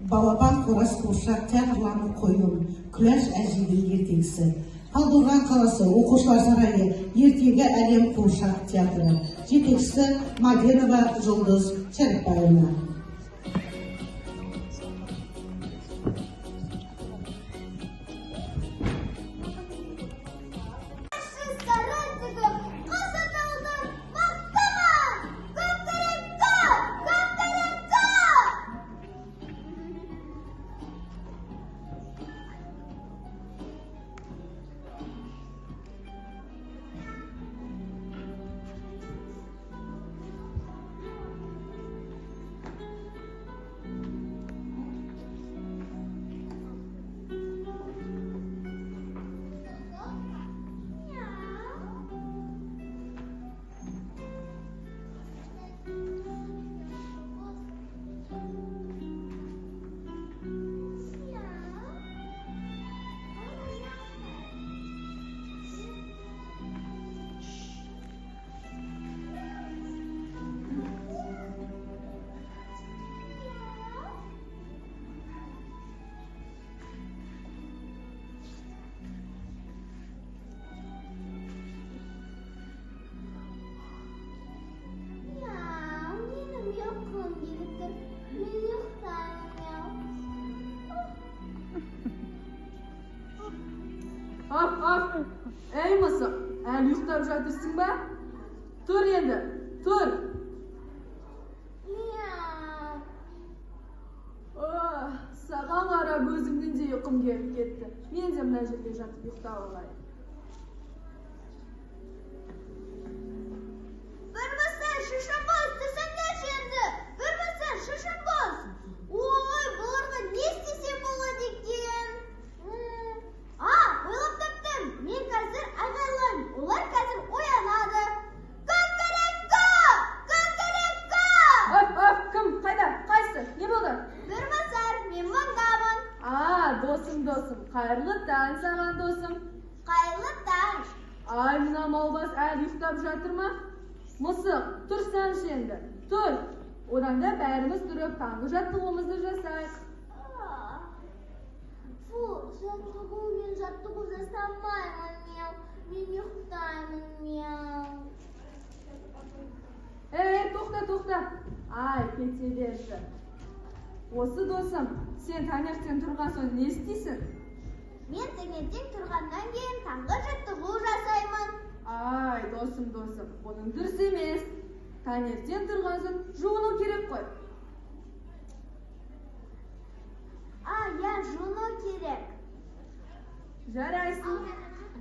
Балапан қорас қуыршақ театрланып қойылым, күләш әжейдің ертегісі. Талдықорған қаласы оқушылар сарайы ертегі әлем қуыршақ театры. Жетекшісі Маденова Жұлдыз Шәріпбаевна. Af, ey mısın? Yuxtab жатырсың ба? Tur endi, tur. Саған қарап өзімнен де ұйқым келіп кетті. Мен де мына жерге жатып ұйықтап алайын. Бірбастар, шашамбоз, тұрсаңдаршы енді. Бірбастар, шашамбоз. Ой, бұларға не істесем болады екен? Ойлап таптым. Мен қазір айғайлаймын. Олар қазір оянады. Көккөрекко! Көккөрекко! Кім? Қайда? Қайсы? Не болды? Бірбастар, мен мұндамын. Досым. Қайырлы таң саған, досым. Қайырлы таң. Ай, мына маубас әлі ұйықтап жатыр ма? Мысық, тұрсаңшы енді. Тұр. Одан да бәріміз тұрып таңғы жаттығуымызды жасайық. Мен жаттығу жасамаймын, мяу. Мен ұйықтаймын, мяу. Тоқта. Ай, кете берші. Осы досым, сен таңертең тұрған соң не істейсің? Мен таңертең тұрғаннан кейін таңғы жаттығу жасаймын. Ай, досым, бұның дұрыс емес. Таңертең тұрған соң жуыну керек қой. Жуыну керек. Жарайсың.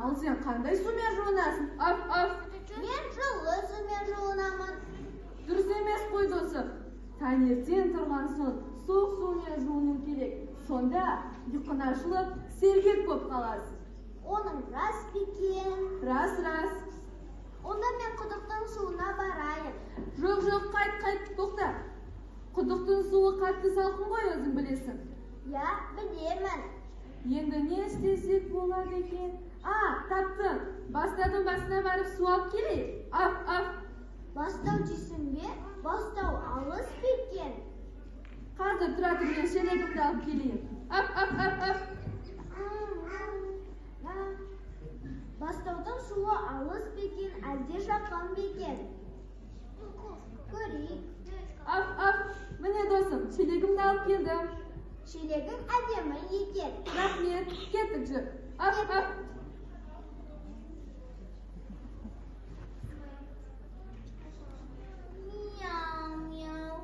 Ал сен қандай сумен жуынасың? Мен жылы сумен жуынамын. Дұрыс емес қой, досым. Таңертең тұрған соң суық сумен жуыну керек. Сонда ұйқың ашылып, сергек болып қаласың. Оның рас бекен. Рас. Онда мен құдықтың суына барайын. Жоқ, қайт, тоқта. Құдықтың суы қатты салқын ғой, өзің білесің. Білемін. Енді не істесек болады екен? Таптың. Бастаудың басына барып су алып келейік. Бастау дейсің бе? Бастау алыс бекен. Қазір тұра тұр, мен шелегімді алып келейін. Бастаудың суы алыс бекен, әлде жақын бекен? Көрейік. Міне досым, шелегімді алып келдім. Шелегің әдемі екен. Рахмет, кеттік жүр. Мяу.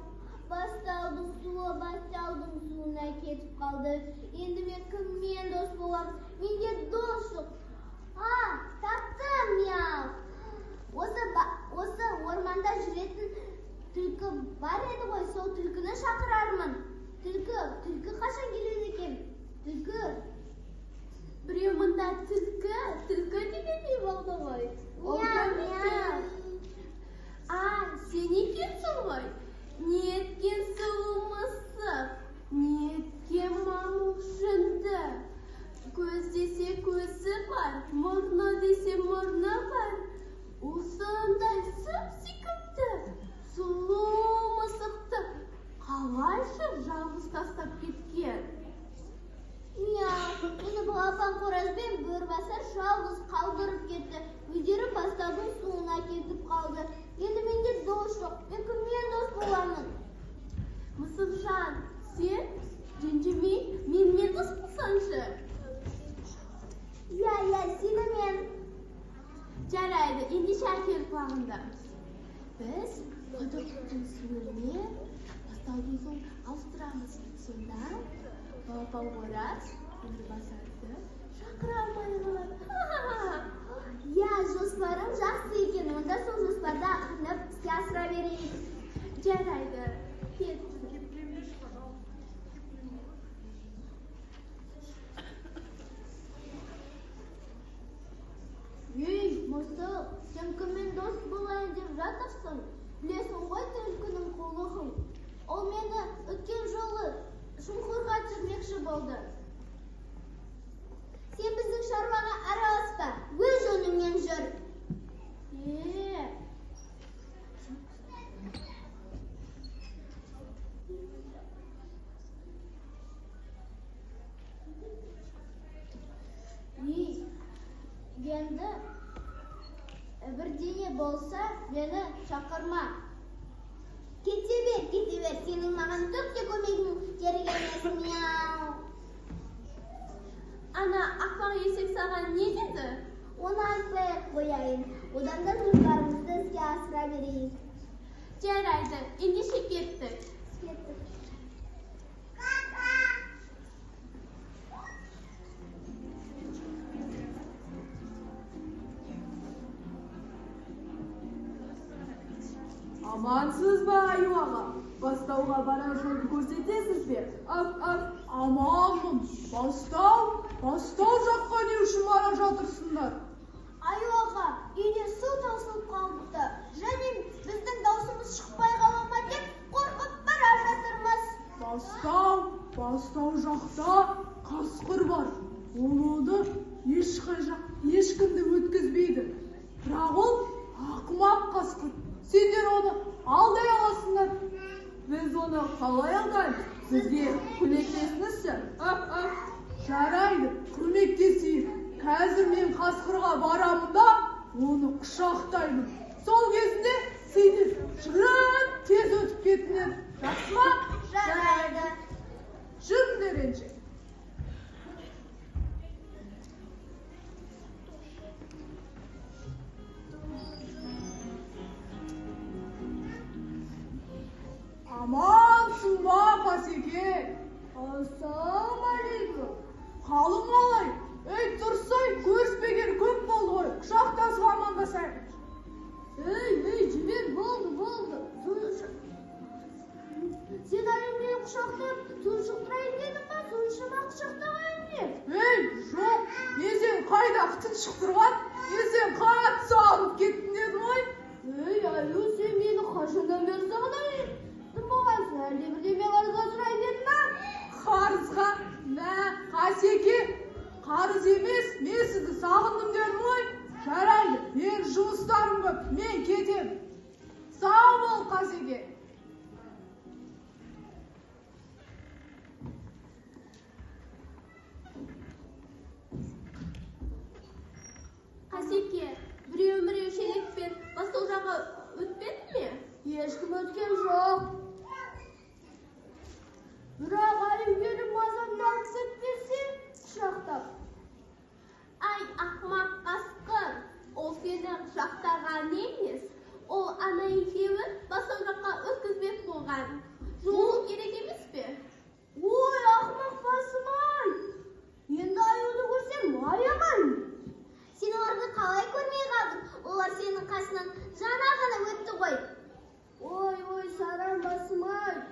Бастаудың суына кетіп қалды. Енді мен кіммен дос боламын? Менде дос жоқ. Таптым, мяу. Осы орманда жүретін түлкі бар еді ғой, сол түлкіні шақырармын. Түлкі қашан келеді екен? Түлкі. Біреу мұнда түлкі демей болды ғой. Мяу. Сен екенсің ғой. Не еткен сұлу мысық? Не еткен мамық жүнді? Көз десе көзі бар, мұрны десе мұрны бар. Осындай сұп-сүйкімді, сұлу мысықты қалайша жалғыз тастап кетті? балапан қораз бен бөрбасар жалғыз қалдырып кетті. Өздері бастаудың суына кетіп қалды. Енді менде дос жоқ. Мен кіммен дос боламын? Мысықжан, сен ренжімей менімен дос болсаңшы. Иә, сені мен. Жарайды, ендеше әкеліп бағындамыз. Біз құдықтың суына бастаудың соң ауыстырамыз. Сонда балапан қораз бөрбасарды шақыра алмай қалады. Иә, жоспарым жақсы екен. Онда сол жоспарды ақырындап іске асыра берейік. Жарайды, кеттік. Ей, мысық, сен кіммен дос болайын деп жатырсың? Білесің ғой түлкінің қулығын. Ол мені өткен жолы шұңқырға түсірмекші болды. Сен біздің шаруаға араласпа, өз жөніңмен жүр. Енді бірдеңе болса, мені шақырма. Кете бер, сенің маған түк те көмегің керек емес. Мяу. Ана ақпақ есек саған не деді? Оны айтпай қояйын. Одан да жоспарымызды іске асыра берейік. Жарайды, ендеше кеттік. Амансыз ба, Аю аға? Бастауға барар жолды көрсетесіз бе? Аманмын. Бастау жаққа не үшін бара жатырсыңдар? Аю аға, үйде су таусылып қалыпты. Және біздің даусымыз шықпай қала ма деп қорқып бара жатырмыз. Бастау жақта қасқыр бар. Оны ешкімді өткізбейді. Бірақ ол ақымақ қасқыр. Сендер оны алдай аласыңдар. Біз оны қалай алдаймыз? Бізге көмектесіңізші. Жарайды, көмектесейін. Қазір мен қасқырға барамын да, оны құшақтаймын. Сол кезінде сендер жүріп тез өтіп кетіңдер. Жақсы ма? Жарайды. Жүріңдер енші. Амансың ба, Қасеке? Ассалаумалейкум. Қалың қалай? Ей, тұрсай, көріспеген көп болды ғой. Құшақтасып амандасайық. Ей, жібер, болды. Сен әлемден құшақтап, тұншықтырайын дедің ба? Соншама құшақтағайын деп. Ей, жоқ, сен қайда тұншықтырған? Сен қатты сағынып кеттің дедің ғой. Ей, Аю, сен мені қашаннан бері сағынайын? Болғансың, әлде бірдеме қарызға сұрайын дедің ба? Қарызға? Мә, Қасеке, қарыз емес, мен сізді сағындым дедім ғой. Жарайды, мен жұмыстарым көп, мен кетем. Сау бол, Қасеке. Қасеке, біреу шелекпен бастау жаққа өтпеді ме? Ешкім өткен жоқ. Бірақ әлемденің мазамдан кетпесе, құшақтап. Ай, ақымақ қасқыр, ол сені құшақтаған емес. Ол ана екеуі бастау жаққа өткізбек болған. Жолы керек емес пе? Ой, ақымақ басым-ай! Енді Аюды көрсем, аяман! Сен оларды қалай көрмей қалдың? Олар сенің қасынан жаңа ғана өтті ғой. Ой, сарам басым-ай!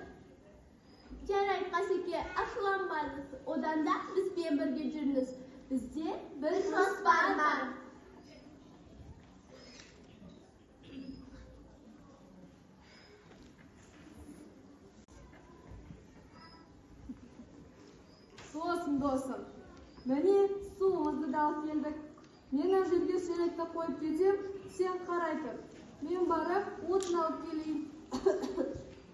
Жарайды, Қасеке, ашуланбаңыз. Одан да бізбен бірге жүріңіз. Бізде бір жоспар бар. Досым, міне суымызды да алып келдік. Мен ана жерге шелекті қойып кетем, сен қарай тұр. Мен барып отын алып келейін.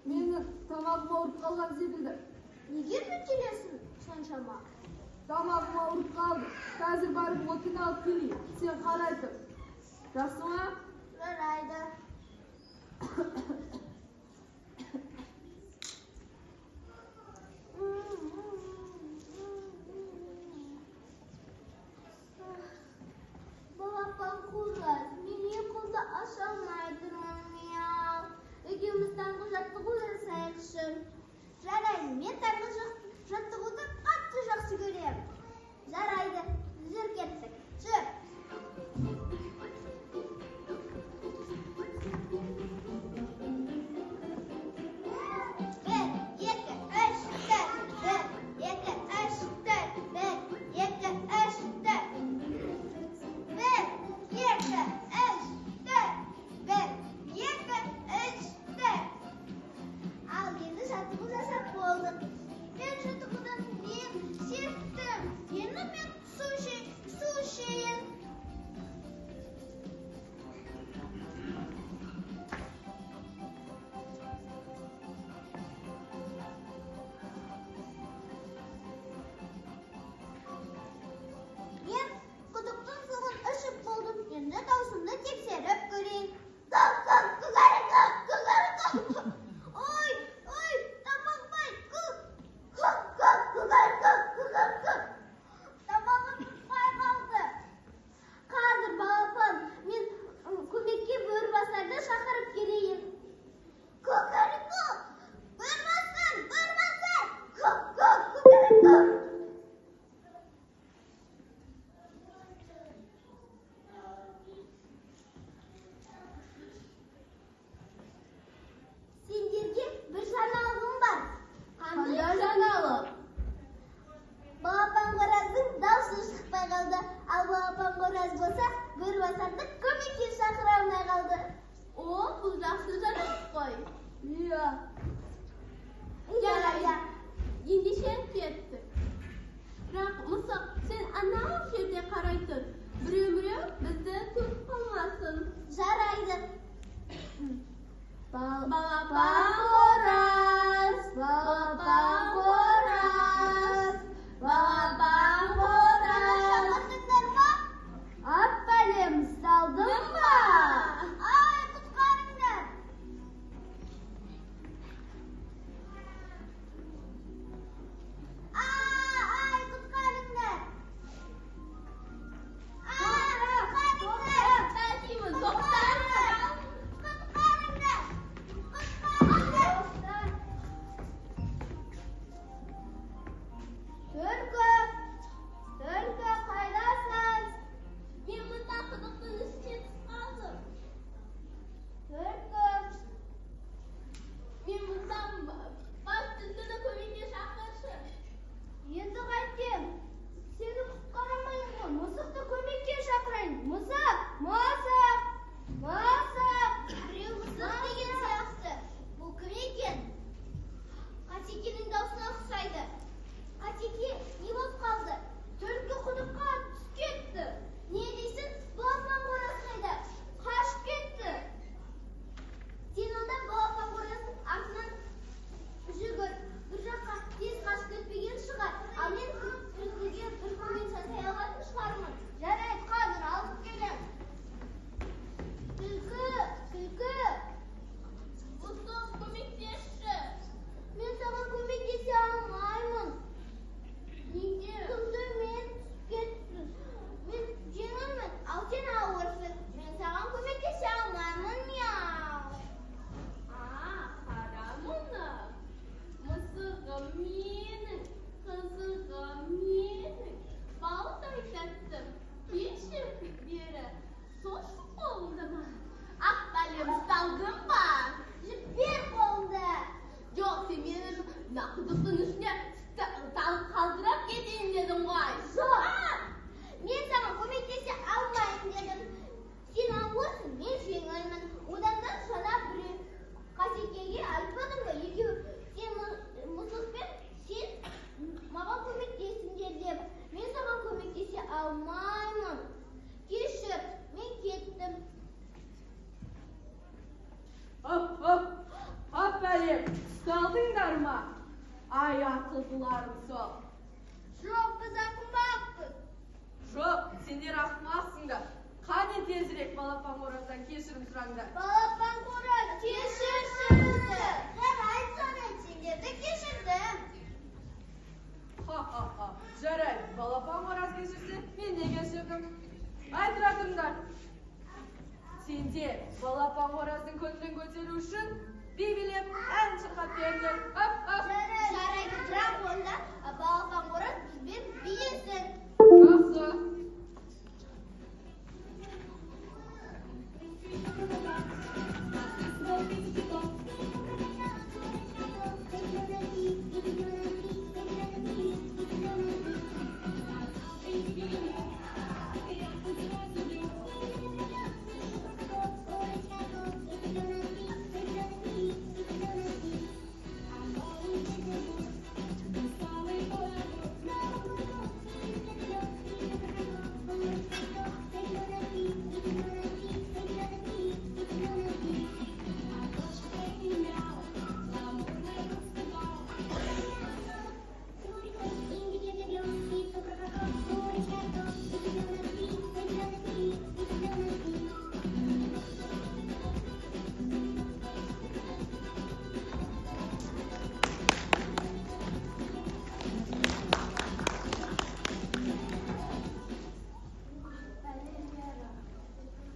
Мені тамағым ауырып қалған секілді. Неге бүйтелесің соншама? Tamog'im og'rib qoldi. Hozir borib o'tin olib kelay. Sen qaray tur. Yaxshimi? Jaraydi. Babam qo'rqadi. Men yiqildi aşamaydirman ya. Ikimizdan jattig'ular sayqishim. Jaraydi. Men jattig'uda qattiq yaxshi ko'raman. Jaraydi. Yur ketdik. Yur. 'Ay, akıllılarım sol. Жоқ, біз ақын Жоқ, сендер ақымақсыңдар. Қане тезірек балапан қораздан кешірім сұраңдар. Балапан қораз, кешіршімізді. Жарайды, Сағит, сендерді кешірдім. Ха-ха-ха. Жарайды, балапан қораз кешірсе, мен де кешірдім. Айтыратыңдар. Сендер балапан қораздың көңілін көтеру үшін би билеп ән шырқап беріңдер. Жарайды, бірақ онда балапан қораз бізбен биесін. Жақсы.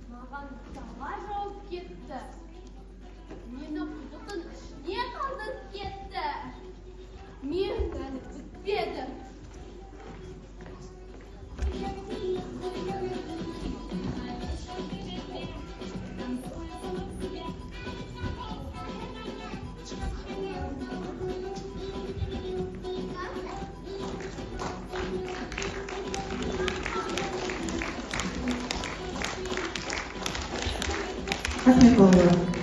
Маған дала жауып кетті. Мені құдықтың ішіне қалдырып кетті. Мен әлі бітпедім. Рахмет балалар.